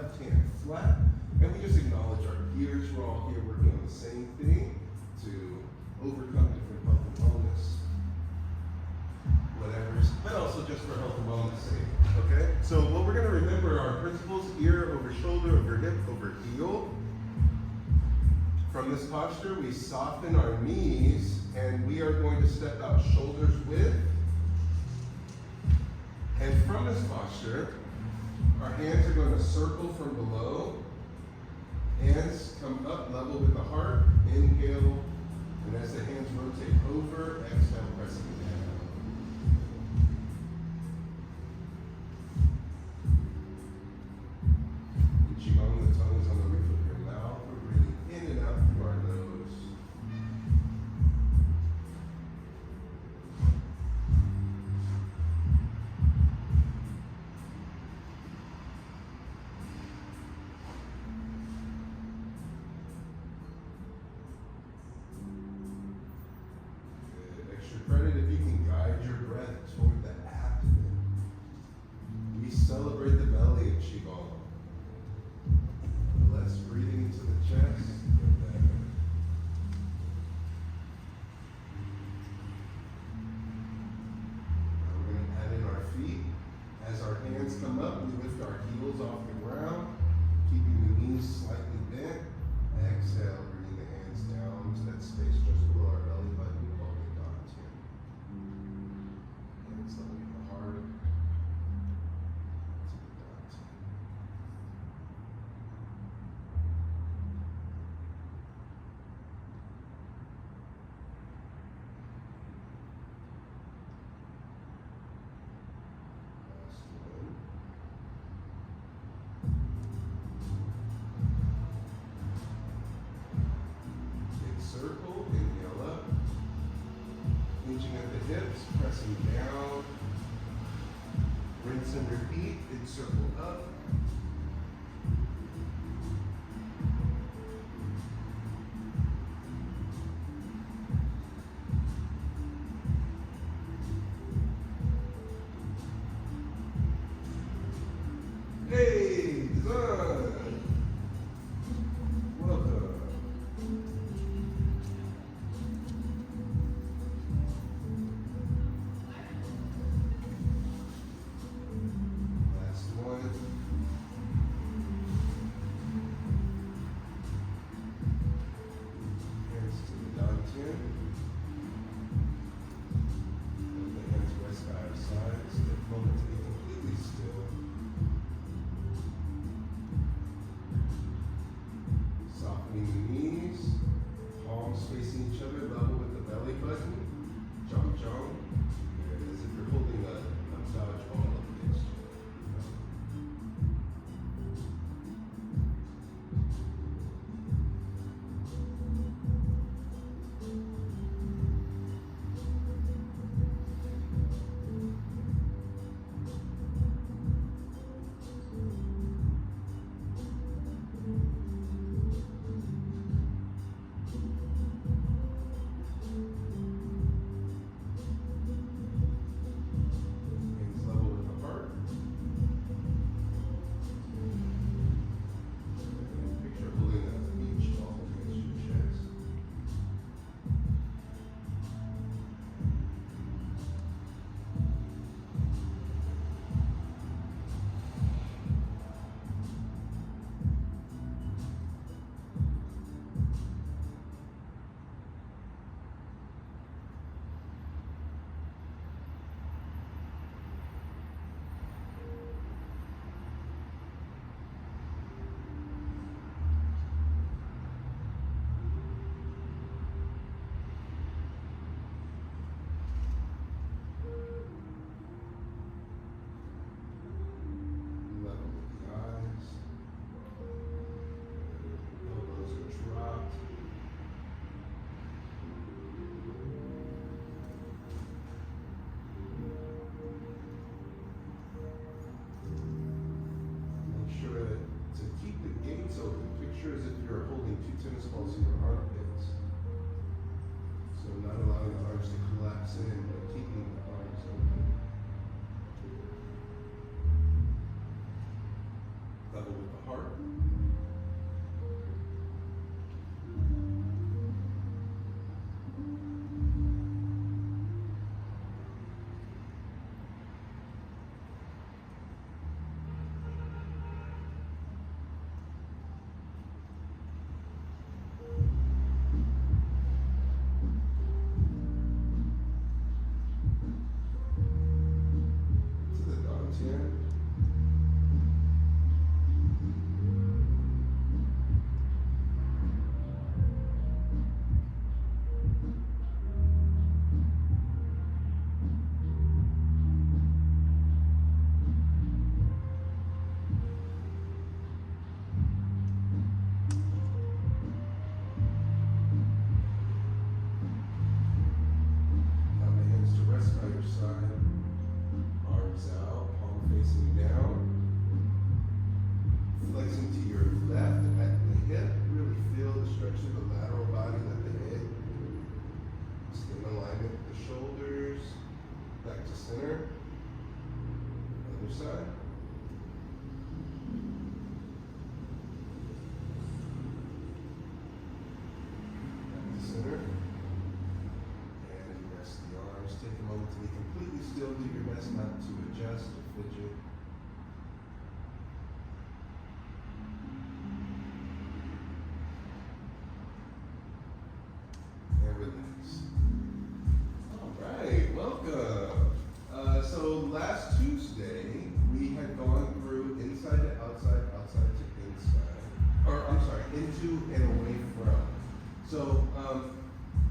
left hand flat, and we just acknowledge our peers. We're all here working on the same thing to overcome different health and wellness, whatever, but also just for health and wellness sake, okay? So what we're gonna remember are principles: ear over shoulder, over hip, over heel. From this posture, we soften our knees, and we are going to step out shoulders width. And from this posture, our hands are going to circle from below. Hands come up level with the heart. Inhale, and as the hands rotate over, exhale, pressing down. In Qigong, the tongue is on the roof of your mouth. We're breathing in and out through our nose. Credit if you can guide your breath toward the abdomen. We celebrate the belly in Qigong. Less breathing into the chest, the better. Now we're going to add in our feet. As our hands come up, we lift our heels off the ground, keeping the knees slightly bent. Exhale, bringing the hands down to that space just below our belly button. Hands level with the heart to the dot. Last one. Big circle, inhale up. Reaching at the hips, pressing down. Rinse and repeat, big circle up. Hey, done. Welcome. Facing each other, level with the belly button. Jump, jump. As if you're holding a dodgeball up against you. tennis balls in your armpits. So not allowing the arms to collapse in, but keeping the arms open. Level with the heart. fidget. And release. All right, welcome. So last Tuesday, we had gone through inside to outside, outside to inside, or I'm sorry, into and away from. So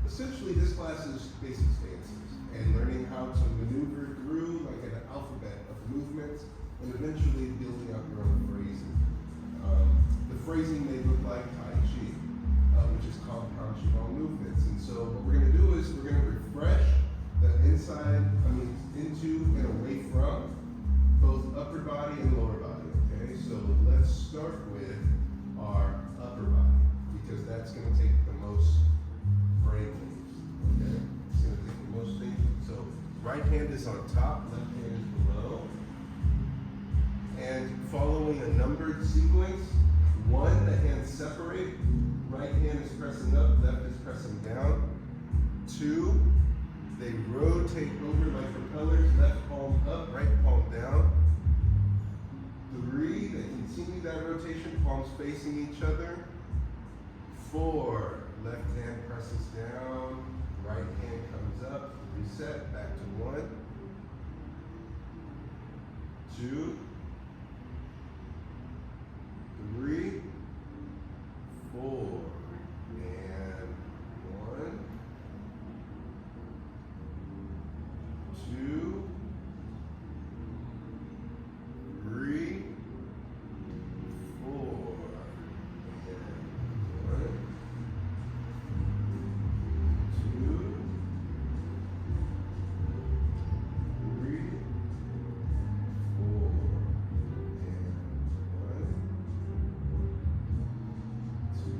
essentially this class is basic stances and learning how to maneuver through like an alphabet of movements and eventually building up your own phrasing. The phrasing may look like Taiji, which is compound Qigong movements. And so what we're going to do is we're going to refresh the into and away from both upper body and lower body, okay? So let's start with our upper body because that's going to take the most brain waves, okay? It's going to take the most thinking. So right hand is on top, left hand is below. And following a numbered sequence, 1, the hands separate, right hand is pressing up, left is pressing down. 2, they rotate over like propellers, left palm up, right palm down. 3, they continue that rotation, palms facing each other. 4, left hand presses down, right hand comes up, reset, back to 1. 2, 3, 4, and 1, 2, 3, 4, and 1, 2, 3, 4, and 1, 2.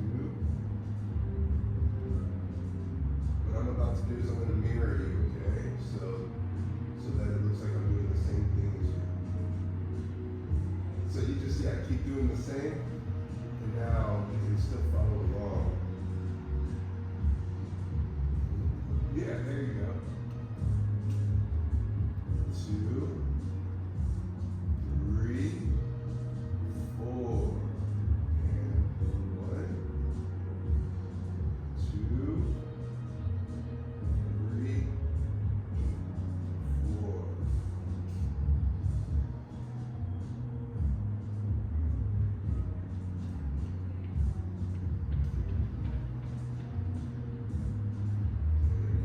What I'm about to do is I'm going to mirror you, okay? So that it looks like I'm doing the same thing as you. So you just, keep doing the same, and now you can still follow along. Yeah, there you go. 2, 3, 4, and 1, 2, 3, 4.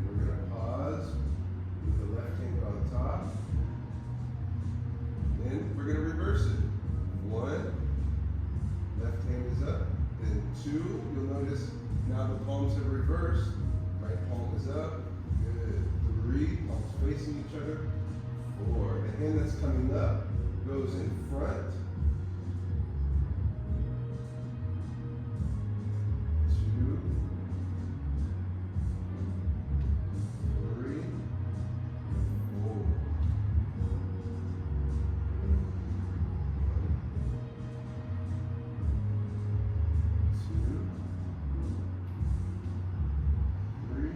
We're going to pause with the left hand on top. Then we're going to reverse it. 1, left hand is up. Then 2, you'll notice now the palms have reversed. Right palm is up. Good. 3, palms facing each other. 4, the hand that's coming up goes in front. 2, 3, 4. 2, 3, 4.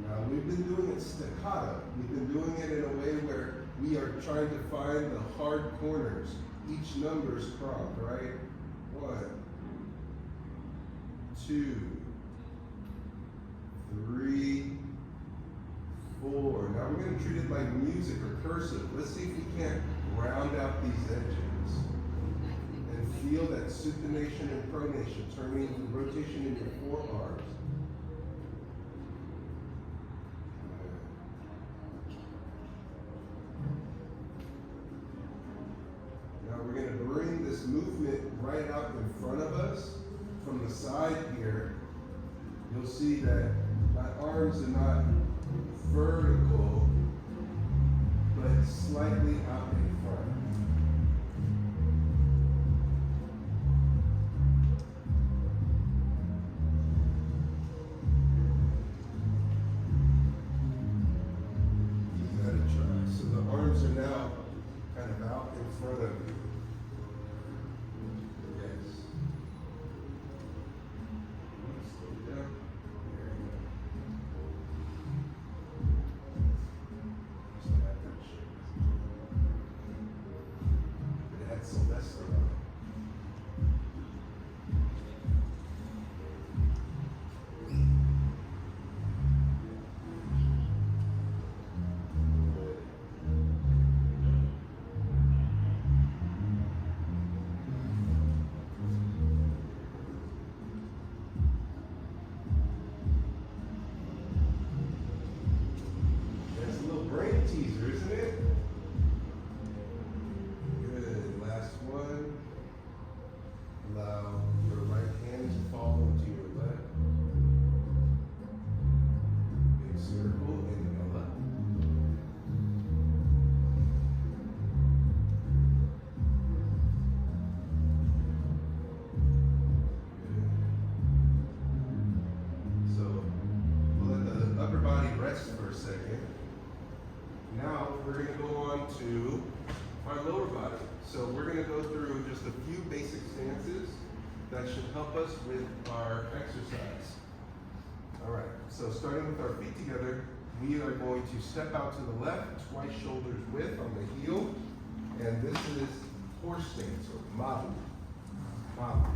Now we've been doing it staccato. We've been doing it in a way where we are trying to find the hard corners. Each number is prompt, right? 1, 2, 3, 4. Now we're going to treat it like music or cursive. Let's see if we can't round out these edges and feel that supination and pronation, turning the rotation in your forearms. Now we're going to bring this movement right out in front of us from the side here. You'll see that my arms are not vertical, but slightly out in front. You gotta try. So the arms are now kind of out in front of you. Yes. teaser, isn't it? Good. Last one. Allow your right hand to fall into your left. Big circle, inhale up. For a second. Now we're going to go on to our lower body. So we're going to go through just a few basic stances that should help us with our exercise. All right, so starting with our feet together, we are going to step out to the left, twice shoulders width on the heel, and this is horse stance, or mabu. Mabu.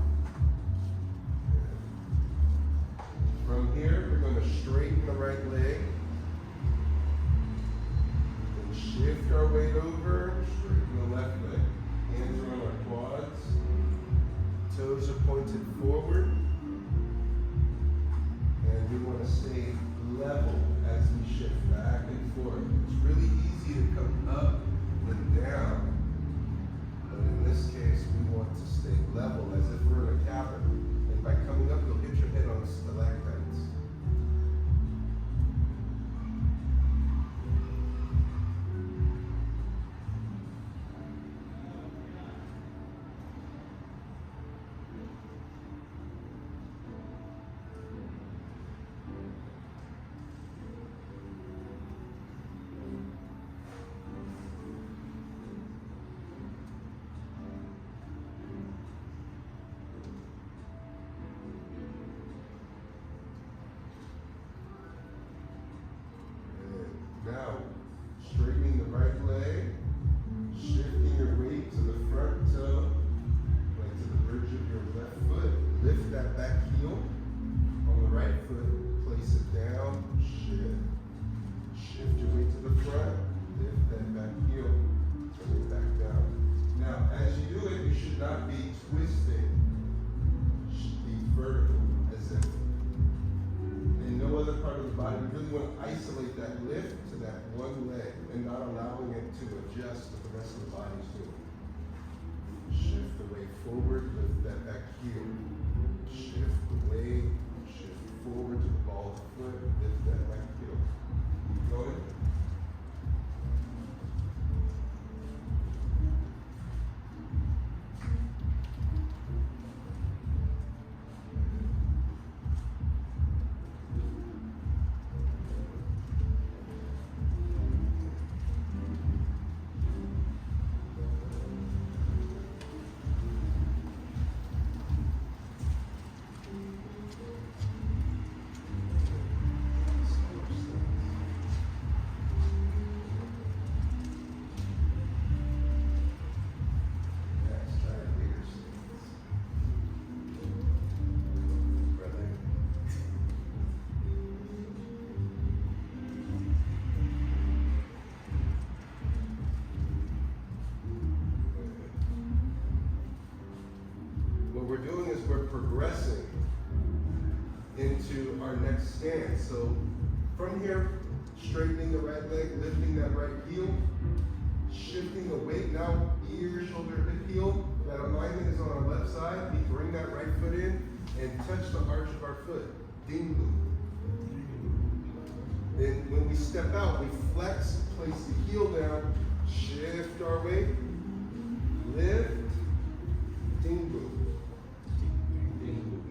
From here, we're going to straighten the right leg. Shift our weight over, straighten the left leg. Hands are on our quads. Toes are pointed forward. And we want to stay level as we shift back and forth. It's really easy to come up and down. But in this case, we want to stay level as if we're in a cavern. And by coming up, you'll hit your head on the stalactites. Now, straightening the right leg, shifting your weight to the front toe, right to the bridge of your left foot. Lift that back heel on the right foot, place it down, shift. Shift your weight to the front, lift that back heel, turn it back down. Now, as you do it, you should not be twisting. You should be vertical, as if in no other part of the body. You really want to isolate that lift to that one leg and not allowing it to adjust what the rest of the body's doing. Shift the weight forward, lift that back heel. Shift the weight, shift forward to the ball of the foot, lift that back heel. Keep going. What we're doing is we're progressing into our next stance. So from here, straightening the right leg, lifting that right heel, shifting the weight. Now ear, shoulder, hip, heel. That alignment is on our left side. We bring that right foot in and touch the arch of our foot. Ding-lu. Then when we step out, we flex, place the heel down, shift our weight, lift, ding-lu.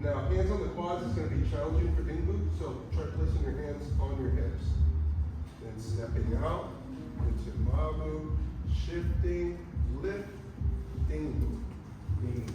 Now, hands on the quads is going to be challenging for ding-lu, so try placing your hands on your hips. Then stepping out into mabu, shifting, lift, ding-lu, ding-lu.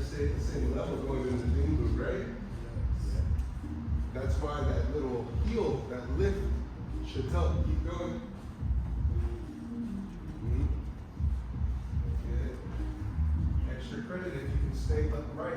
Stay at the same level going into ding-lu, right? That's why that little heel, that lift, should help. Keep going. Good. credit if you can stay upright.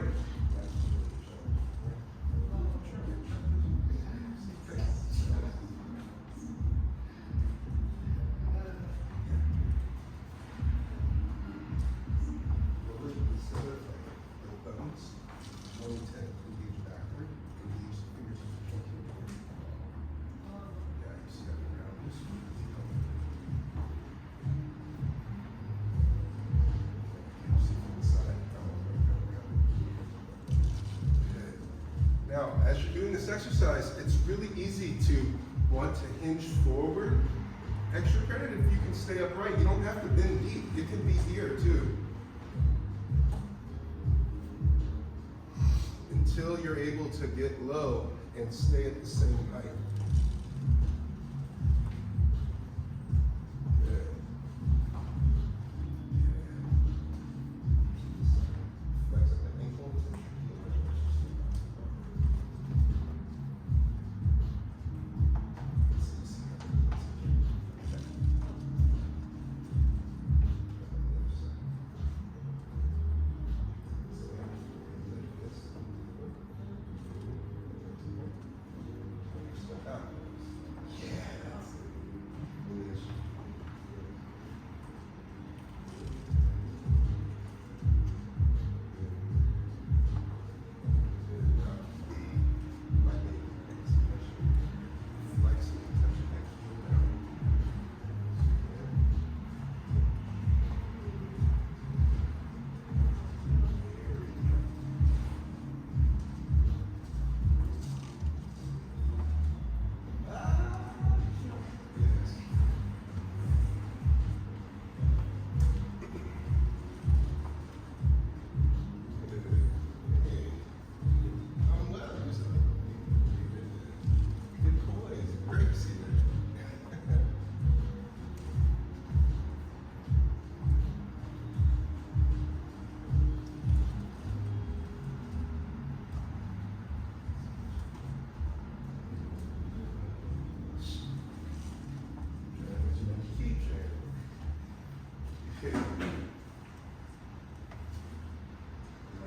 Now, as you're doing this exercise, it's really easy to want to hinge forward. Extra credit if you can stay upright. You don't have to bend deep. It can be here too. Until you're able to get low and stay at the same height. Good. Flex at the ankle.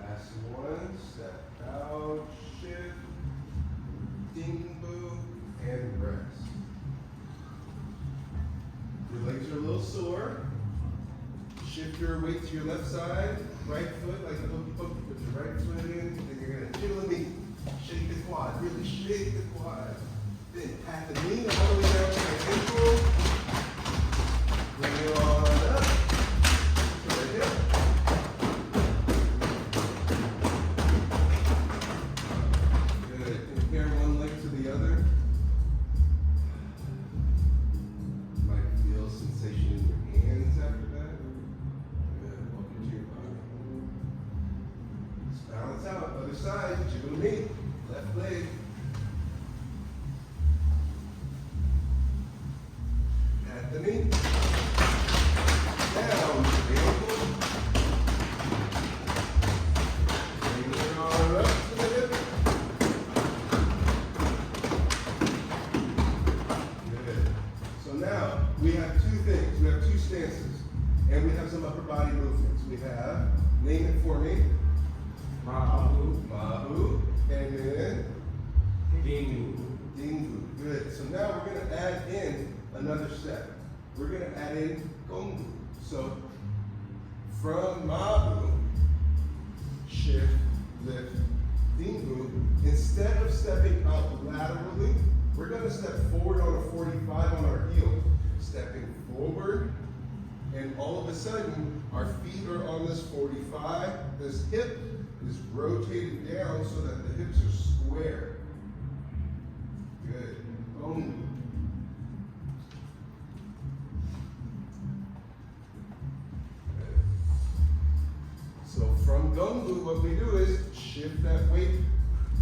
Last one, step out, shift, ding, boo, and rest. Your legs are a little sore. Shift your weight to your left side, right foot, like a hokey pokey, put your right foot in, then you're gonna jiggle the knee. Shake the quad, really shake the quad. Then pat the knee all the way down to the ankle. Bring it on up. Side, jiggle the knee, left leg. At the knee. Down to the ankle. Bring it on up to the hip. Good. So now we have two things. We have two stances. And we have some upper body movements. We have, name it for me. Mahu, and then Dingu. Dingu. Good. So now we're going to add in another step. We're going to add in Gongu. So from Mahu, shift, lift, Dingu. Instead of stepping out laterally, we're going to step forward on a 45 on our heel. Stepping forward, and all of a sudden, our feet are on this 45. This hip is rotated down so that the hips are square. Good. Boom. Good. So from Gongu, what we do is shift that weight,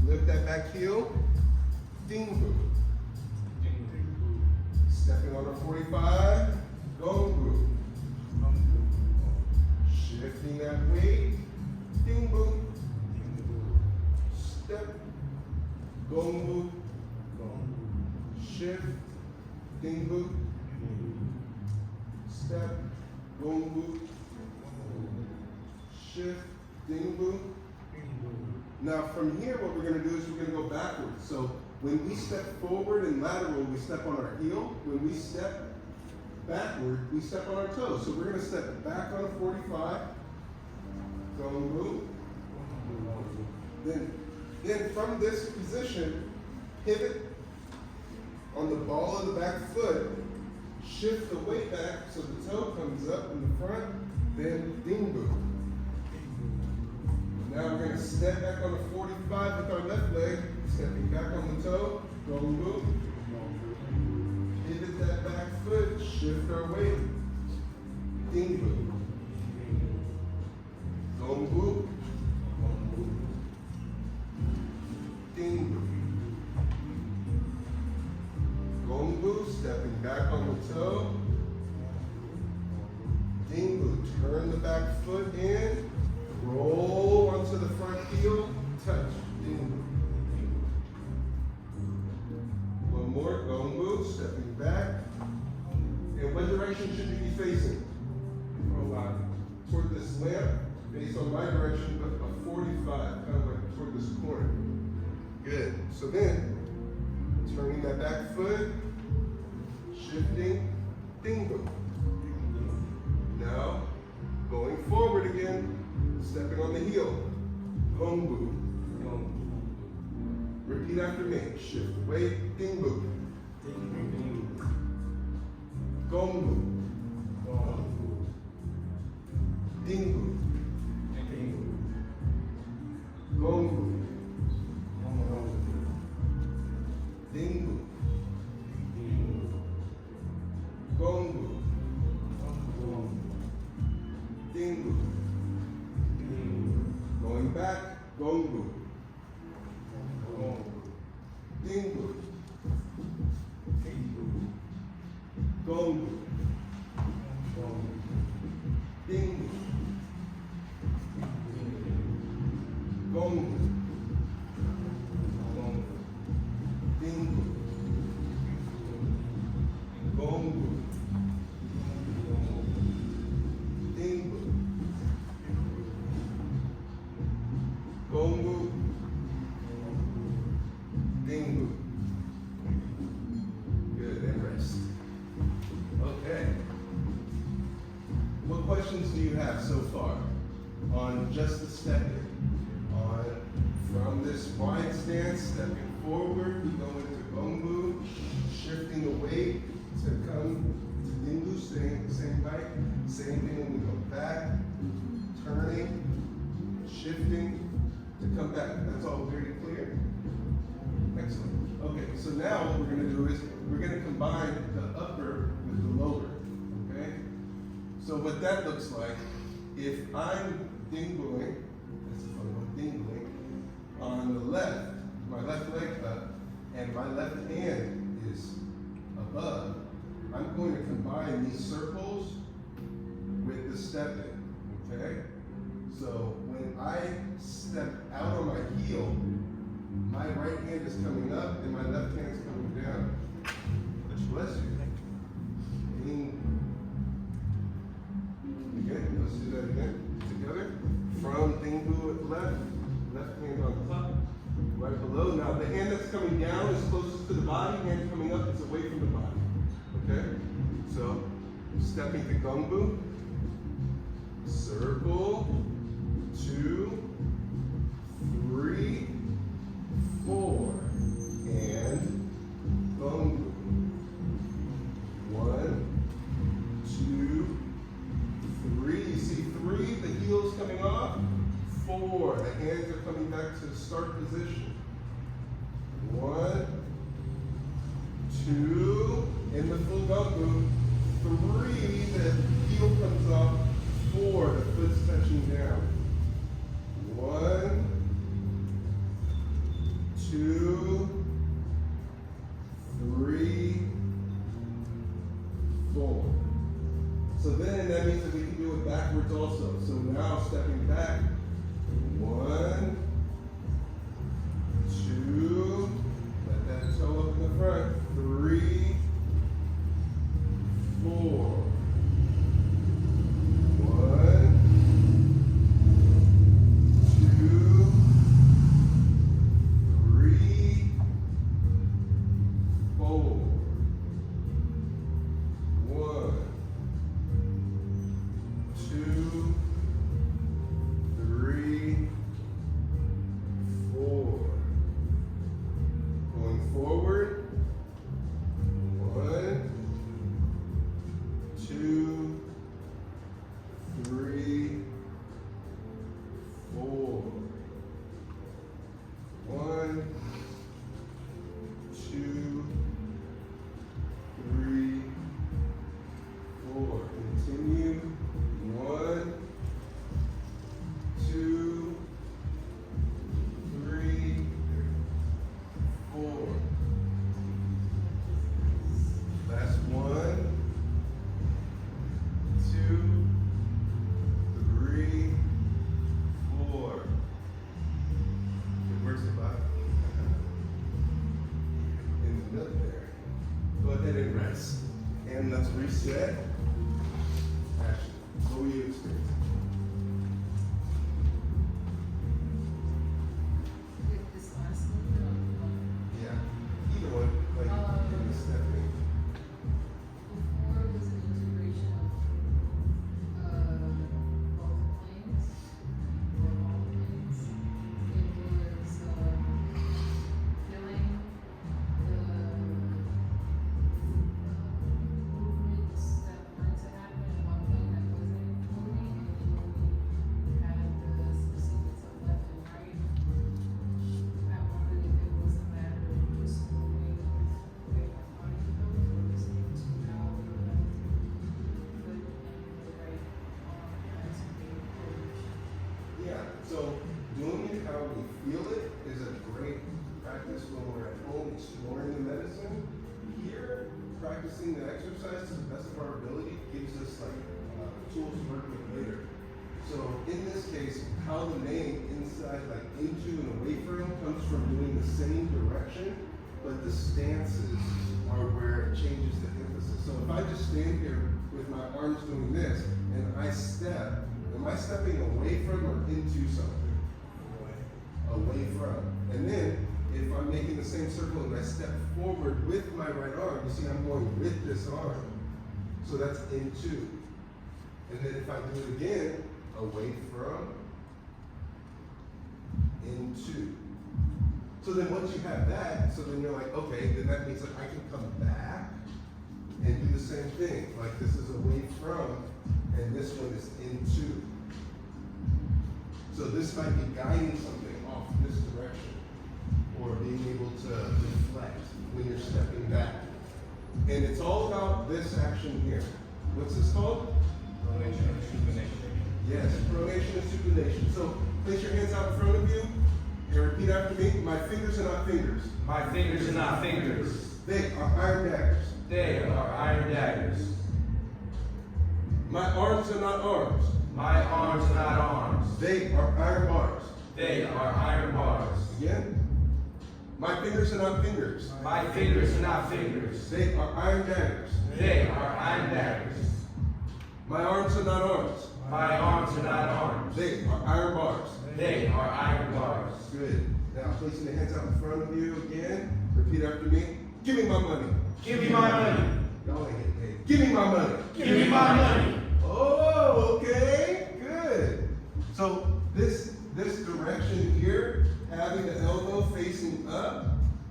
lift that back heel, Dingu. Stepping on a 45, Gongu. Shifting that weight, Dingu. Step, Gongu, shift, Dingu, step, Gongu, shift, Dingbu. Now from here, what we're going to do is we're going to go backwards. So when we step forward and lateral, we step on our heel. When we step backward, we step on our toes. So we're going to step back on a 45. Gongbu. Then from this position, pivot on the ball of the back foot, shift the weight back so the toe comes up in the front, then Dingbu. Now we're going to step back on the 45 with our left leg, stepping back on the toe, Gongbu. Pivot that back foot, shift our weight, Dingbu. Gongbu. Dingbu. Gongbu, stepping back on the toe. Dingbu, turn the back foot in, roll onto the front heel, touch. Dingbu. One more, Gongbu, stepping back. And what direction should you be facing? Toward this lamp, based on my direction, but a 45, kind of like toward this corner. Good. So then, turning that back foot, shifting, Dingbu. Now, going forward again, stepping on the heel, Gongbu. Repeat after me. Shift weight, Dingbu. Gongbu. Dingbu. Gongbu. Dingbu. Gongbu. Dingbu. Going back, Gongbu. Dingbu. Gongbu. Dingbu. Gongbu. Dingbu. Gongbu. Dingbu. Gongbu. Dingbu. Good, and rest. Okay. What questions do you have so far on just the stepping? From this wide stance, stepping forward, we go into Gongbu, shifting the weight to come to Dingbu, staying the same height. Same thing when we go back, turning, shifting to come back. That's all very clear? Excellent. Okay, so now what we're going to do is we're going to combine the upper with the lower. Okay? So what that looks like, if I'm Dingbuing, that's a fun one, Dingbuing, on the left, my left leg up, and my left hand is above, I'm going to combine these circles with the stepping, okay? So when I step out on my heel, my right hand is coming up and my left hand is coming down. Bless you. Again, let's do that again. Together. From Dingbu at the left hand on top, right below. Now the hand that's coming down is closest to the body, hand coming up is away from the body. Okay? So, stepping to Gongbu, circle, 2, 3, 4, and Gongbu. 1, 2, 3. You see 3, the heel's coming off. 4, the hands are coming back to the start position. 1, 2, in the full Gongbu. 3, the heel comes off. 4, the foot's touching down. 1, 2, 3, 4. So then that means that we can do it backwards also. So now stepping back. 1, 2, let that toe up in the front. 3, 4. 1, So doing it how we feel it is a great practice when we're at home exploring the medicine. Here, practicing the exercise to the best of our ability gives us like tools to work with later. So in this case, how the name inside, like into and away from, comes from doing the same direction, but the stances are where it changes the emphasis. So if I just stand here with my arms doing this, and I step, am I stepping away from or into something? Away from. And then, if I'm making the same circle and I step forward with my right arm, you see I'm going with this arm. So that's into. And then if I do it again, away from, into. So then once you have that, so then you're like, okay, then that means that I can come back and do the same thing. Like this is away from, and this one is into. So this might be guiding something off this direction, or being able to reflect when you're stepping back. And it's all about this action here. What's this called? Pronation and supination. Yes, pronation and supination. So place your hands out in front of you and repeat after me. My fingers are not fingers. My fingers are not fingers. They are iron daggers. They are iron daggers. My arms are not arms. My arms are not arms. They are iron bars. They are iron bars. Again. My fingers are not fingers. My fingers are not fingers. They are iron daggers. They are iron daggers. My arms are not arms. My arms are not arms. They are iron bars. They are iron bars. Good. Now placing the hands out in front of you again. Repeat after me. Give me my money. Give me my money. Y'all ain't getting paid. Give me my money. Give me my money. Oh, okay. Good. So this direction here, having the elbow facing up,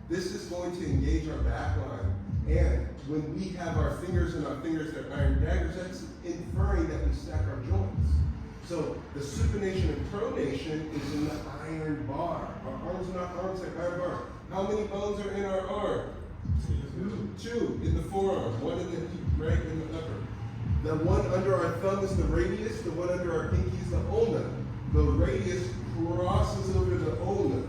this is going to engage our back line. And when we have our fingers and our fingers that are iron daggers, that's inferring that we stack our joints. So the supination and pronation is in the iron bar. Our arms are not arms, they're iron bar. How many bones are in our arm? Two in the forearm, one in the hip, right in the upper. The one under our thumb is the radius, the one under our pinky is the ulna. The radius crosses over the ulna.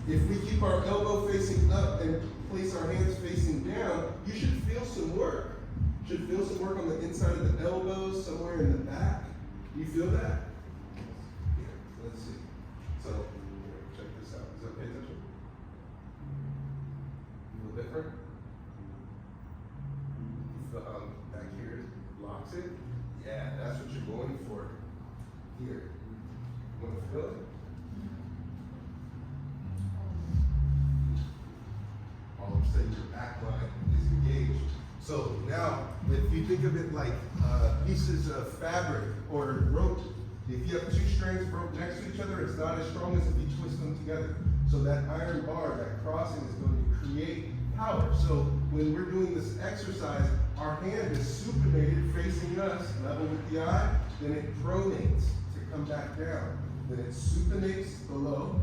If we keep our elbow facing up and place our hands facing down, you should feel some work. You should feel some work on the inside of the elbows, somewhere in the back. Do you feel that? Yeah, let's see. So, check this out. Is that pay attention? A little different? You feel back here locks it? Yeah, that's what you're going for. Here. You want to feel it? All of a sudden your back line is engaged. So now, if you think of it like pieces of fabric or rope, if you have two strands of rope next to each other, it's not as strong as if you twist them together. So that iron bar, that crossing is going to create power. So when we're doing this exercise, our hand is supinated facing us, level with the eye, then it pronates to come back down. Then it supinates below,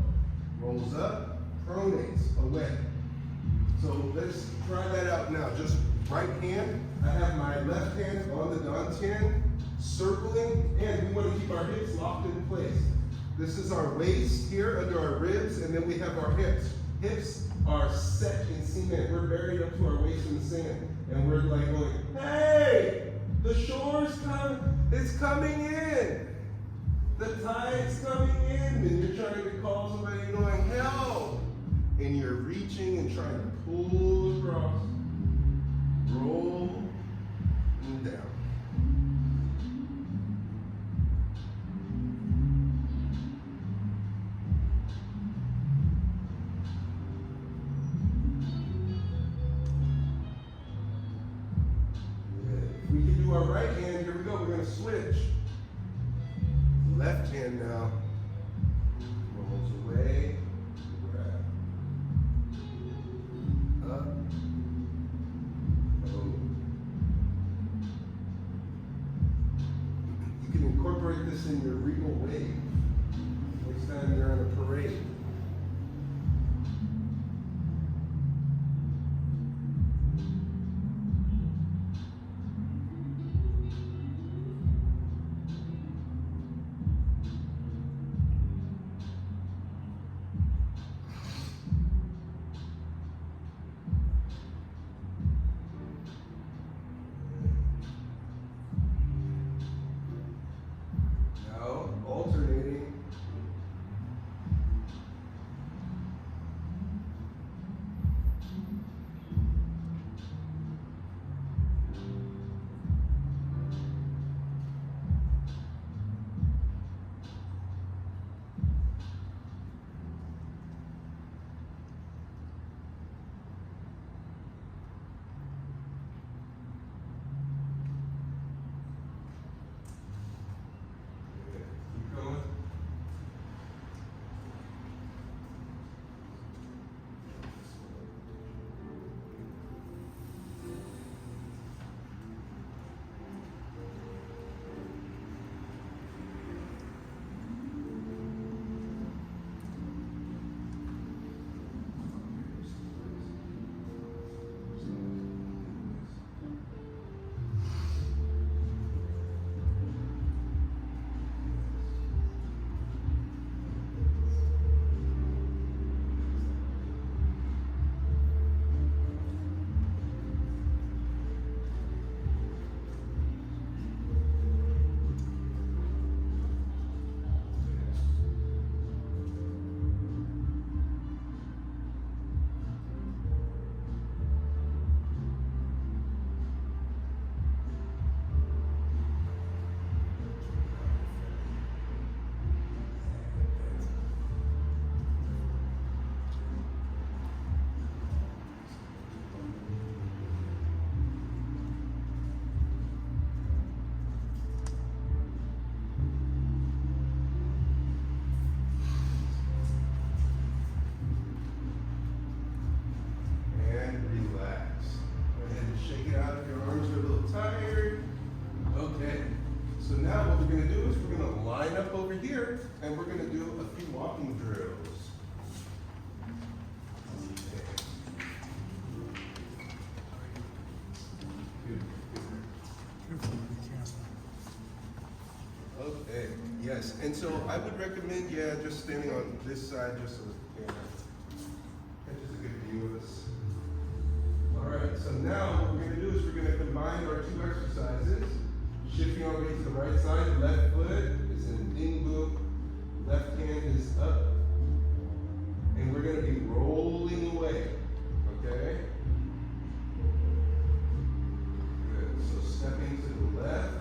rolls up, pronates away. So let's try that out now. Just right hand. I have my left hand on the dantian, circling, and we want to keep our hips locked in place. This is our waist here under our ribs, and then we have our hips. Hips are set in cement. We're buried up to our waist in the sand. And we're like going, hey, the shore's coming, it's coming in. The tide's coming in. And you're trying to call somebody going, help. And you're reaching and trying to pull across, roll, and down. Good. If we can do our right hand, here we go, we're going to switch. Left hand now rolls away. Up. Oh. You can incorporate this in your regal wave. Next time you're in a parade. So now what we're going to do is we're going to line up over here and we're going to do a few walking drills. Okay, yes, and so I would recommend, yeah, just standing on this side just so catches a good view of us. All right, so now what we're going to do is we're going to combine our two exercises. Shifting our weight to the right side, left foot is in Dingu, left hand is up. And we're going to be rolling away, okay? Good, so stepping to the left.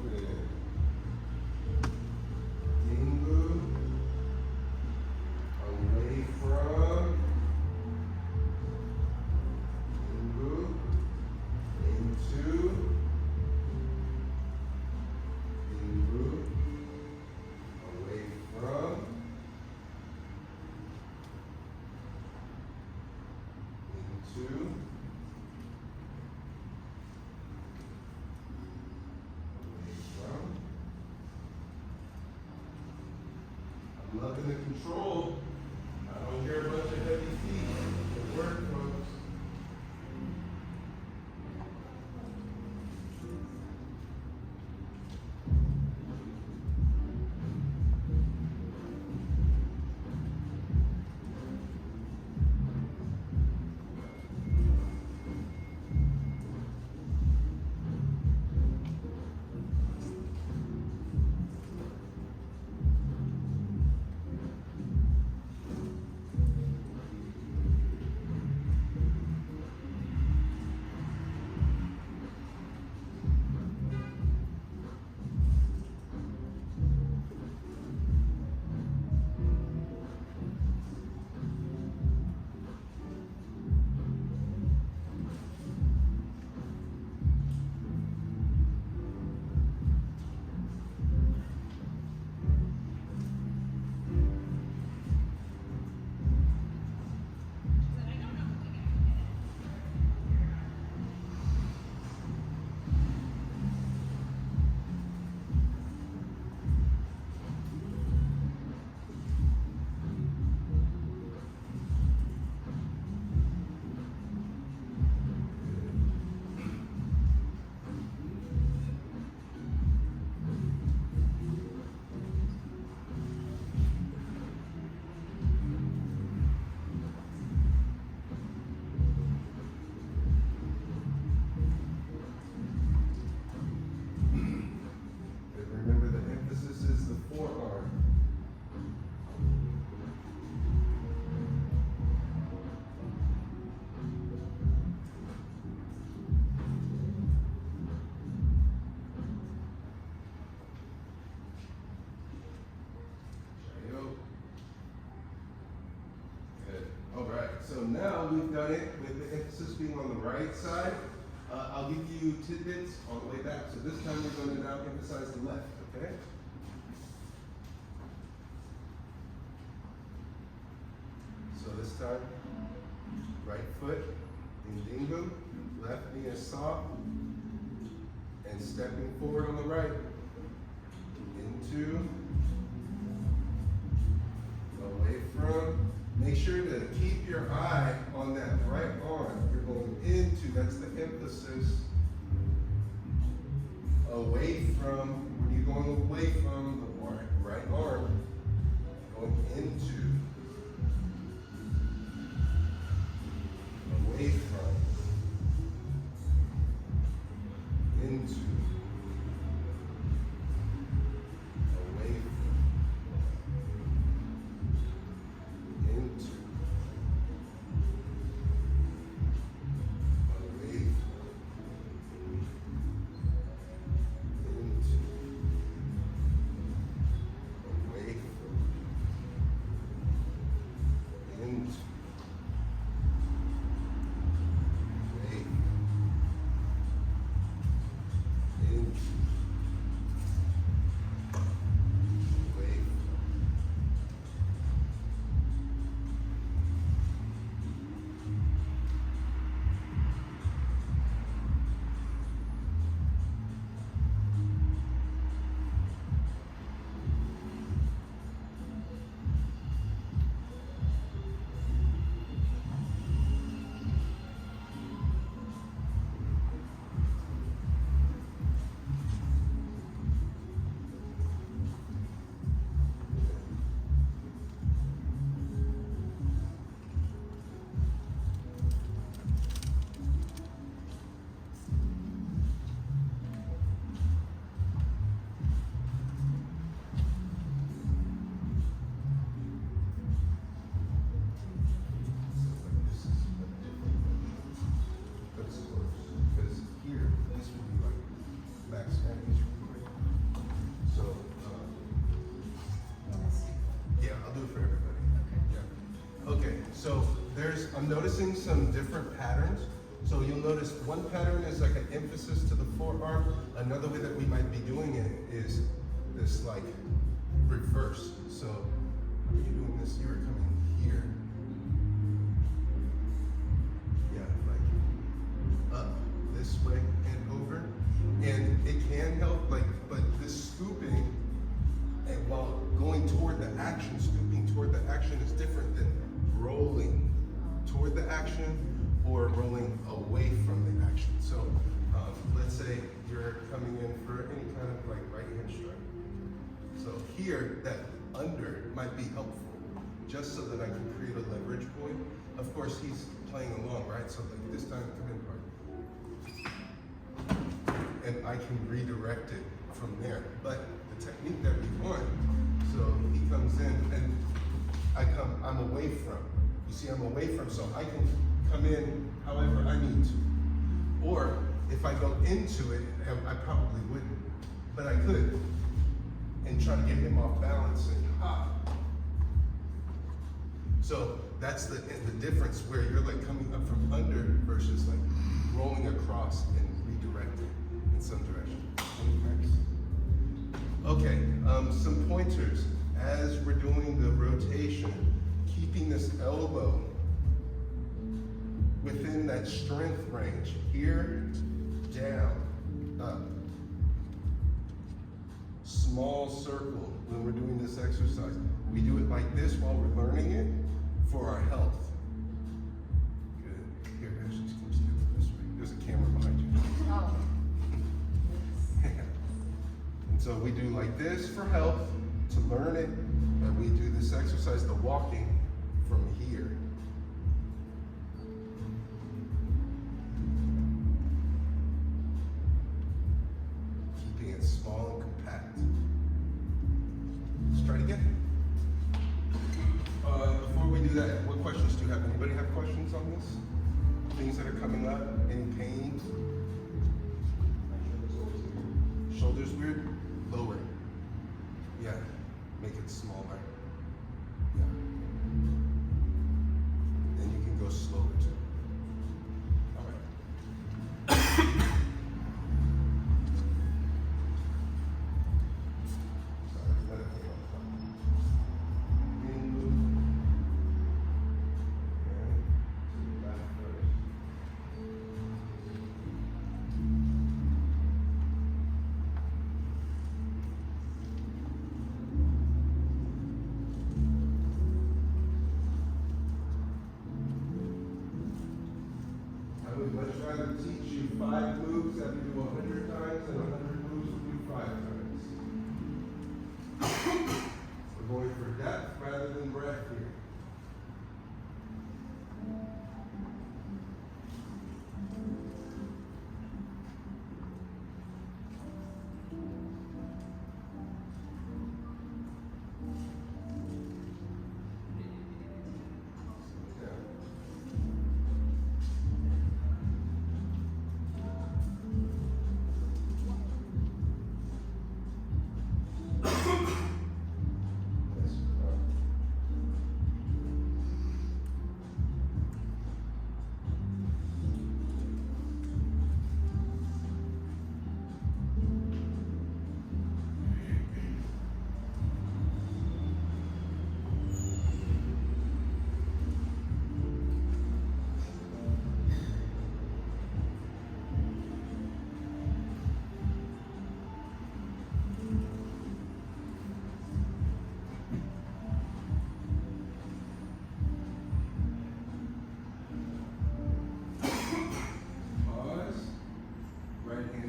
Good. Dingu, away from. Dingu. Into, in-group, away from, into, away from. I'm loving the control. I don't hear a bunch of heavy feet. Good work, folks. So now we've done it with the emphasis being on the right side. I'll give you tidbits on the way back. So this time we're going to now emphasize the left, okay? So this time, right foot in Dingu, left knee is soft, and stepping forward on the right, into, away from. Make sure to keep your eye on that right arm. You're going into, that's the emphasis. Away from, when you're going away from the right arm, going into, away from, into, away from, into, away from, into, away from, into, away, I'm noticing some different patterns. So you'll notice one pattern is like an emphasis to the forearm. Another way that we might be doing it is this like reverse. So when you're doing this, you're coming here. Yeah, like up this way and over. And it can help, like, but this scooping, and while going toward the action, scooping toward the action is different than rolling toward the action or rolling away from the action. So let's say you're coming in for any kind of like right hand strike. So here, that under might be helpful, just so that I can create a leverage point. Of course, he's playing along, right? So like this time, come in part. And I can redirect it from there. But the technique that we want, so he comes in and I'm away from. You see, I'm away from, so I can come in however I need to. Or if I go into it, I probably wouldn't, but I could, and try to get him off balance and So that's the difference where you're like coming up from under versus like rolling across and redirecting in some direction. Okay, some pointers. As we're doing the rotation, keeping this elbow within that strength range. Here, down, up. Small circle when we're doing this exercise. We do it like this while we're learning it for our health. Good. Here, actually, just keep standing this way. There's a camera behind you. Oh. And so we do like this for health, to learn it, and we do this exercise, the walking, from here. Keeping it small and compact. Let's try it again. Before we do that, what questions do you have? Anybody have questions on this? Things that are coming up? Any pain? Shoulders weird? Lower. Yeah. Make it smaller. Yeah. And you can go slower too. All right. Sorry, let it hang on. In loop. Okay. To the back first. I would much rather teach you 5 moves that we do 100 times than 100 moves we do 5 times. We're going for depth rather than breadth here.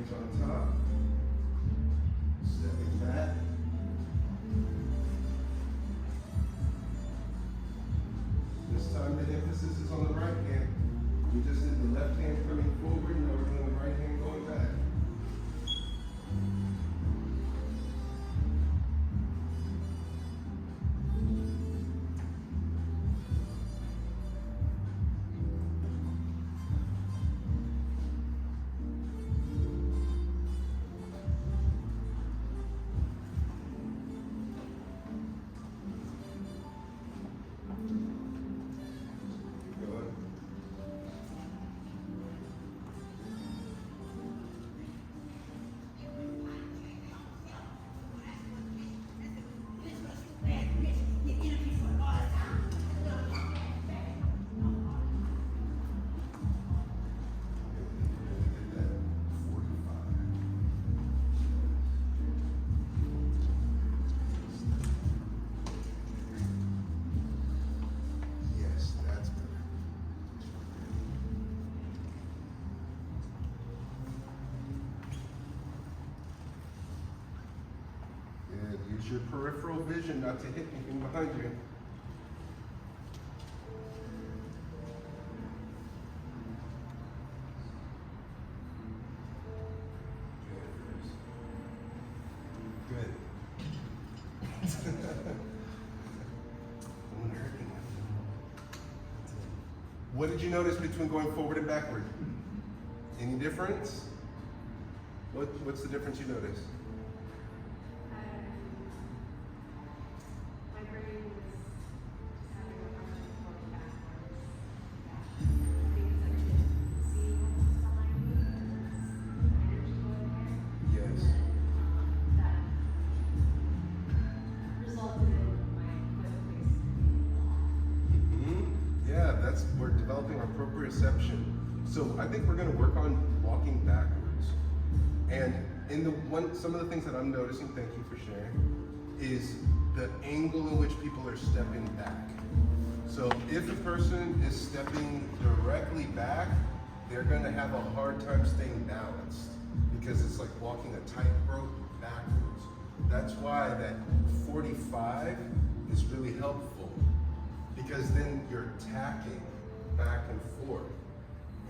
On top, stepping back. This time the emphasis is on the right hand. We just did the left hand coming forward, now we're doing the right hand going back. Good. Use your peripheral vision not to hit anything behind you. Good. What did you notice between going forward and backward? Any difference? What's the difference you noticed? My brain was having a hard time going backwards. I think it's like seeing what's behind me, energy going there. Yes. That resulted in my foot basically. Yeah, we're developing our proprioception. So I think we're going to work on walking backwards. And some of the things that I'm noticing, thank you for sharing, is the angle in which people are stepping back. So if a person is stepping directly back, they're going to have a hard time staying balanced because it's like walking a tightrope backwards. That's why that 45 is really helpful, because then you're tacking back and forth.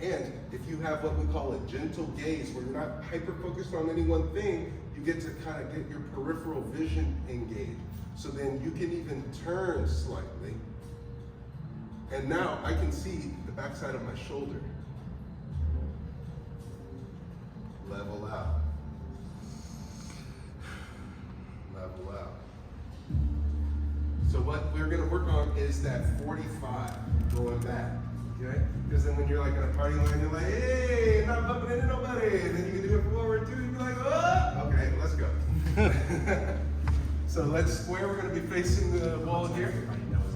And if you have what we call a gentle gaze, where you're not hyper-focused on any one thing, you get to kind of get your peripheral vision engaged. So then you can even turn slightly. And now I can see the backside of my shoulder. Level out. Level out. So what we're going to work on is that 45 going back. Okay? Because then when you're like in a party line, you're like, hey, not bumping into nobody. And then you can do it forward too. You'd be like, oh, okay, let's go. So let's square. We're going to be facing the wall here. Everybody knows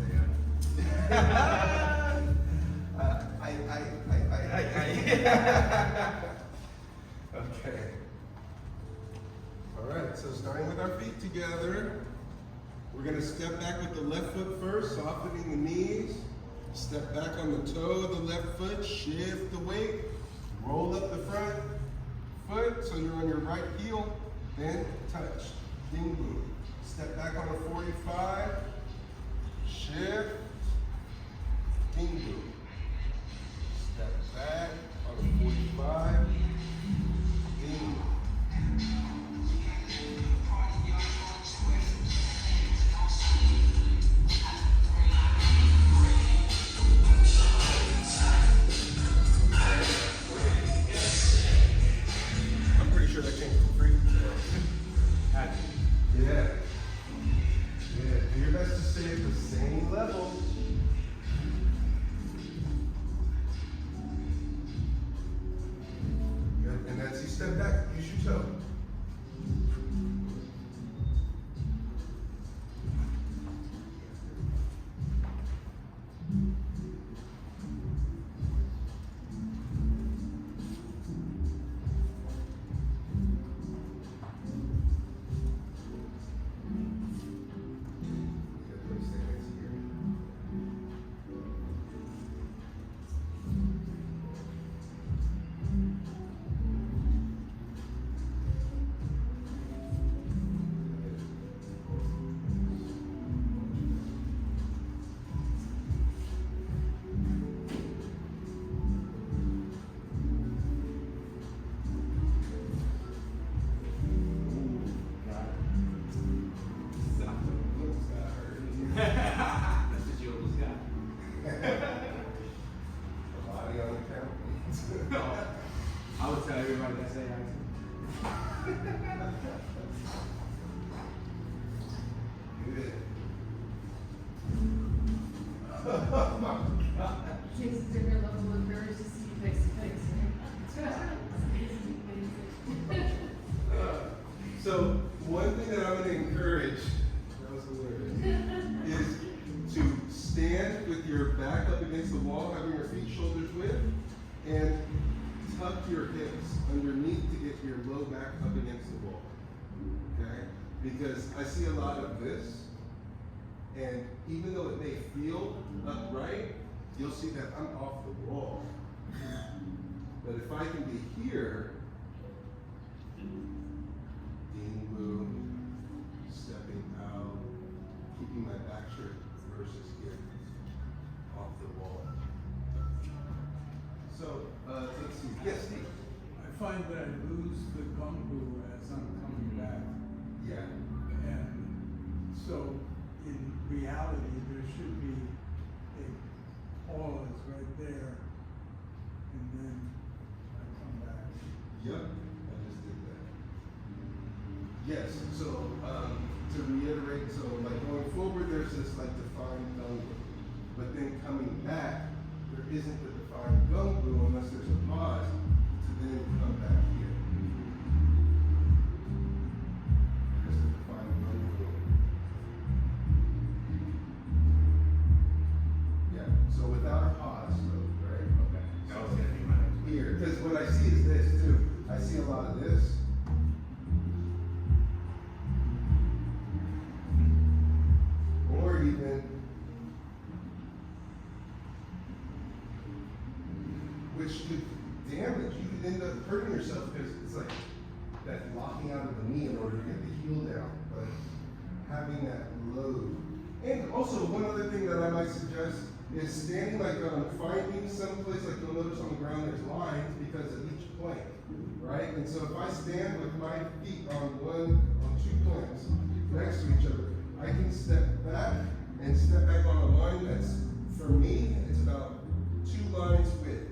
that. Okay. All right, so starting with our feet together, we're going to step back with the left foot first, softening the knees. Step back on the toe of the left foot, shift the weight, roll up the front foot so you're on your right heel, then touch, ding boom. Step back on a 45, shift, ding boom. Step back on a 45, ding boom. Step back, use your toe. I would tell everybody that say Good. Oh my God. Takes a different level of courage to see you face to face. So one thing that I'm going to encourage, that was hilarious, is to stand with your back up against the wall, having your feet shoulders width, and tuck your hips underneath to get your low back up against the wall. Okay? Because I see a lot of this, and even though it may feel upright, you'll see that I'm off the wall. But if I can be here, ding boom, stepping Yes, so to reiterate, so like going forward, there's this like defined gung ru. But then coming back, there isn't the defined gung ru unless there's a pause to then come back here. There's the defined gung ru. Yeah, so without a pause, though, right? Okay. That was gonna be my next question. Here, because what I see is this too. I see a lot of this. Or even, which could damage, you could end up hurting yourself because it's like that locking out of the knee in order to get the heel down, but having that load. And also, one other thing that I might suggest is standing like finding some place, like you'll notice on the ground there's lines because of each plank, right? And so if I stand with my feet on two planks next to each other, I can step back and step back on a line that's, for me, it's about 2 lines width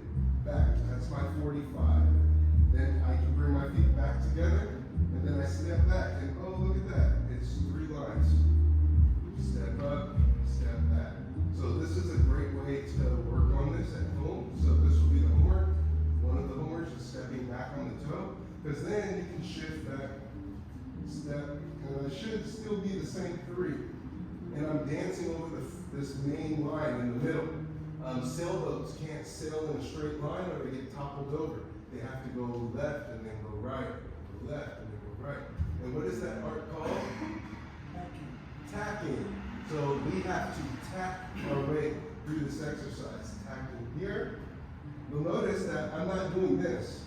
back. That's my 45. Then I can bring my feet back together, and then I step back, and oh, look at that. It's 3 lines. Step up, step back. So this is a great way to work on this at home. So this will be the homework. One of the homeworks is stepping back on the toe, because then you can shift back, step, and it should still be the same 3. And I'm dancing over this main line in the middle. Sailboats can't sail in a straight line or they get toppled over. They have to go left and then go right, go left and then go right. And what is that art called? Tacking. So we have to tack our way through this exercise. Tacking here. You'll notice that I'm not doing this.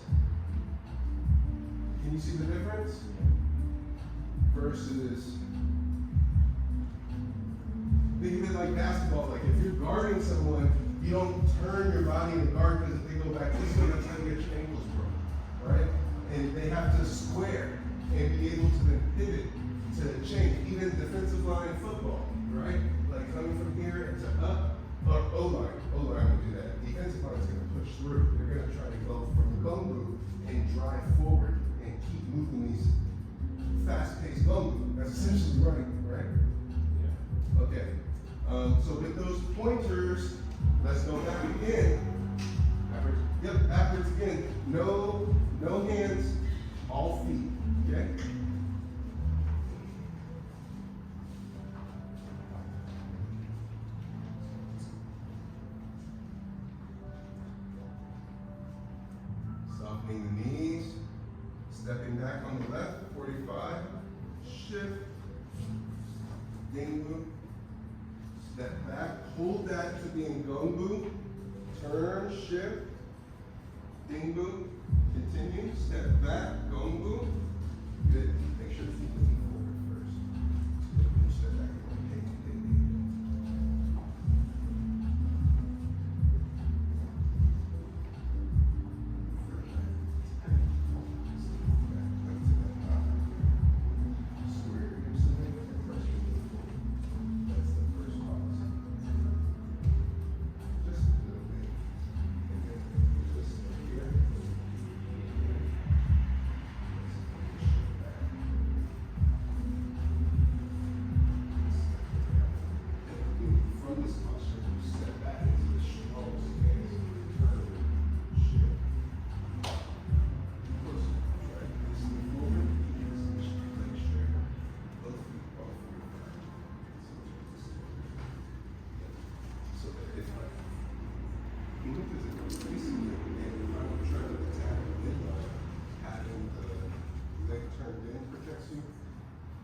Can you see the difference? Versus, think of it like basketball. Like if you're guarding someone, you don't turn your body to guard because if they go back this way, that's how you get your ankles broken, right? And they have to square and be able to then pivot to change. Even defensive line football, right? Like coming from here to up, or O-line. O-line will do that. Defensive line is going to push through. They're going to try to go from the gung ru and drive forward and keep moving these fast-paced gung ru. That's essentially running, right? Yeah. Okay. So with those pointers, let's go back again. Backwards? Yep, backwards again. No hands, all feet. Okay? Softening the knees. Stepping back on the left, 45. Shift. Ding ru. Step back, hold that to be in gung ru, turn, shift, ding ru, continue, step back, gung ru. Good. Make sure the feet moving forward first. Step back, ding, ding, ding.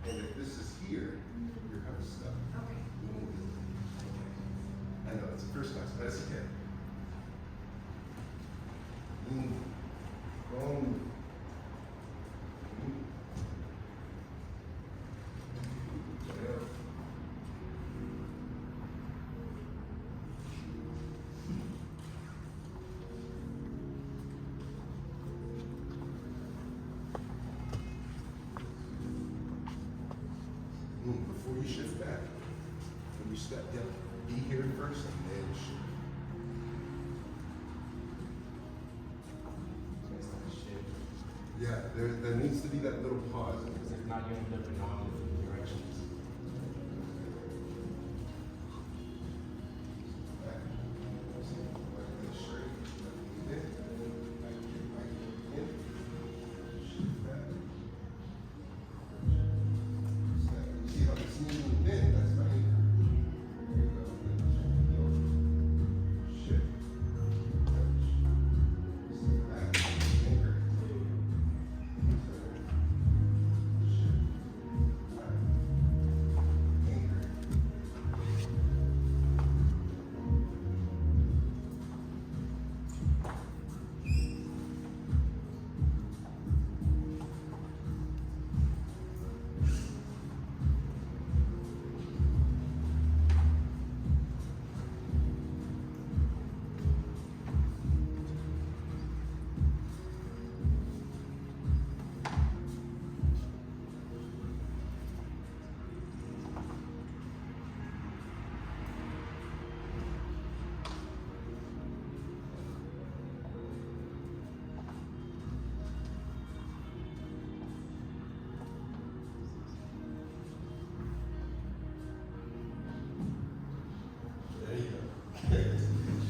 And if this is here, you're kind of stuck. Okay. I know, it's the first class, but it's okay. Wrong. Before you shift back, when you step down, be here first and then shift. Yeah, there needs to be that little pause. Because if not, you end up in all different directions. See how it's moving in? That's my anchor. There you go. Shift. Step back. Anchor. There you go.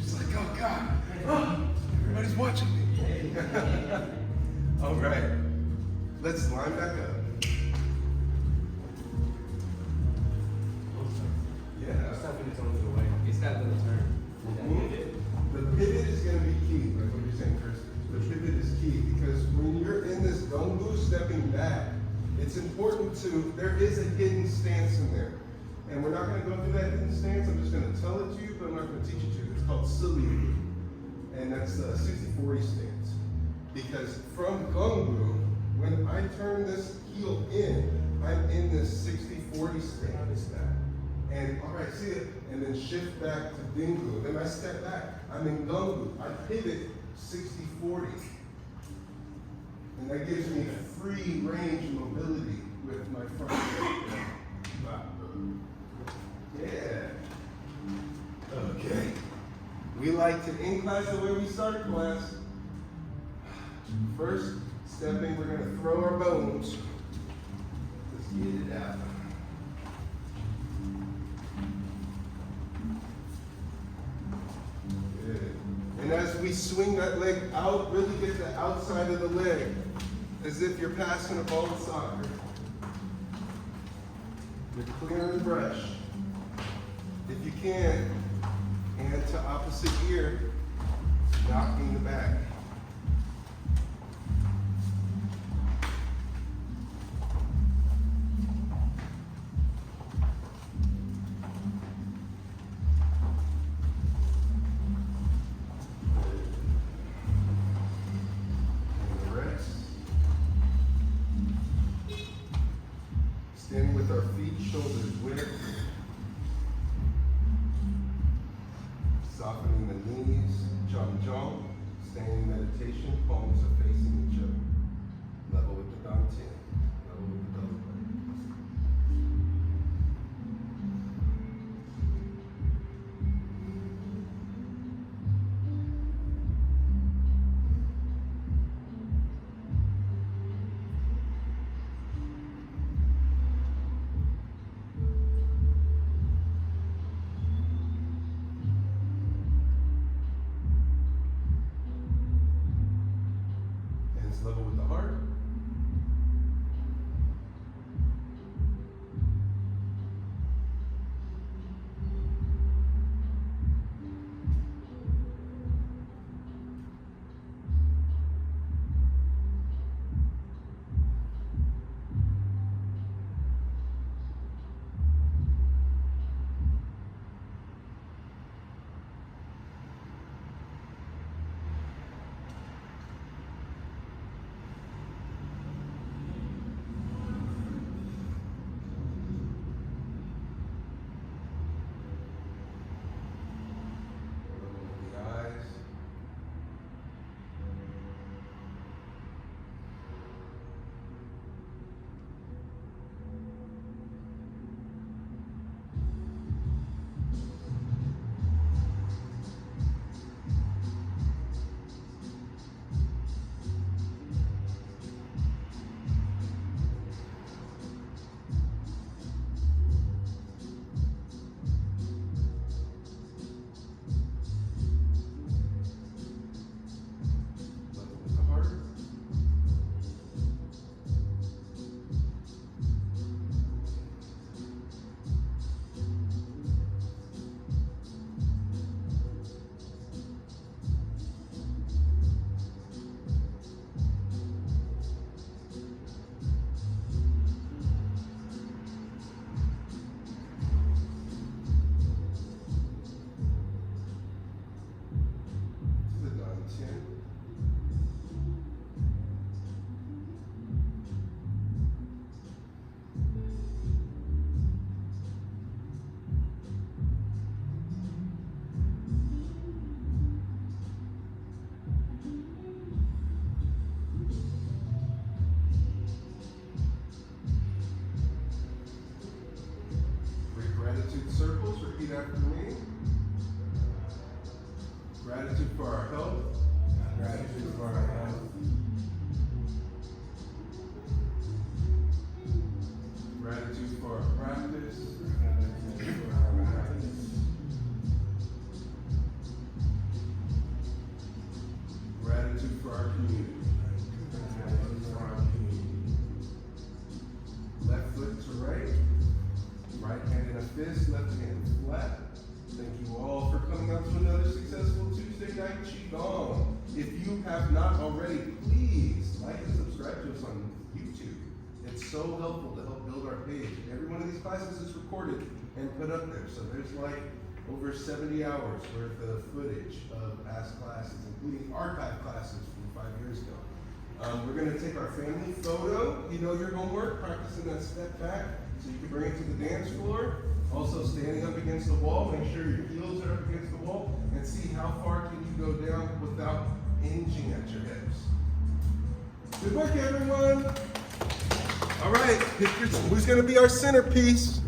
She's like, oh God, everybody's watching me. All right, let's line back up. Yeah. Stepping its own little way. It's that little turn. That pivot. The pivot is going to be key, like what you're saying, Chris. The pivot is key because when you're in this gungu stepping back, it's important to, there is a hidden stance in there. And we're not going to go through that hidden stance. I'm just going to tell it to you, but I'm not going to teach it to you. It's called saluti. And that's the 60-40 stance. Because from gungu, when I turn this heel in, I'm in this 60-40 stance. And all right, see it, and then shift back to dingu. Then I step back. I'm in gungu. I pivot 60-40. And that gives me free range of mobility with my front leg. Yeah. Okay. We like to end class the way we start class. First, stepping, we're going to throw our bones. Let's get it out. Good. And as we swing that leg out, really get the outside of the leg, as if you're passing a ball of soccer. With clear and brush. If you can, hand to opposite ear, knocking the back. And the rest. Standing with our feet, shoulders width. Softening the knees, jom, staying in meditation, palms are facing each other. Level with the dantian, level with the double leg. so helpful to help build our page. Every one of these classes is recorded and put up there. So there's like over 70 hours worth of footage of past classes, including archive classes from 5 years ago. We're going to take our family photo. You know your homework, practicing that step back so you can bring it to the dance floor. Also standing up against the wall, make sure your heels are up against the wall, and see how far can you go down without hinging at your hips. Good work, everyone. All right, who's going to be our centerpiece?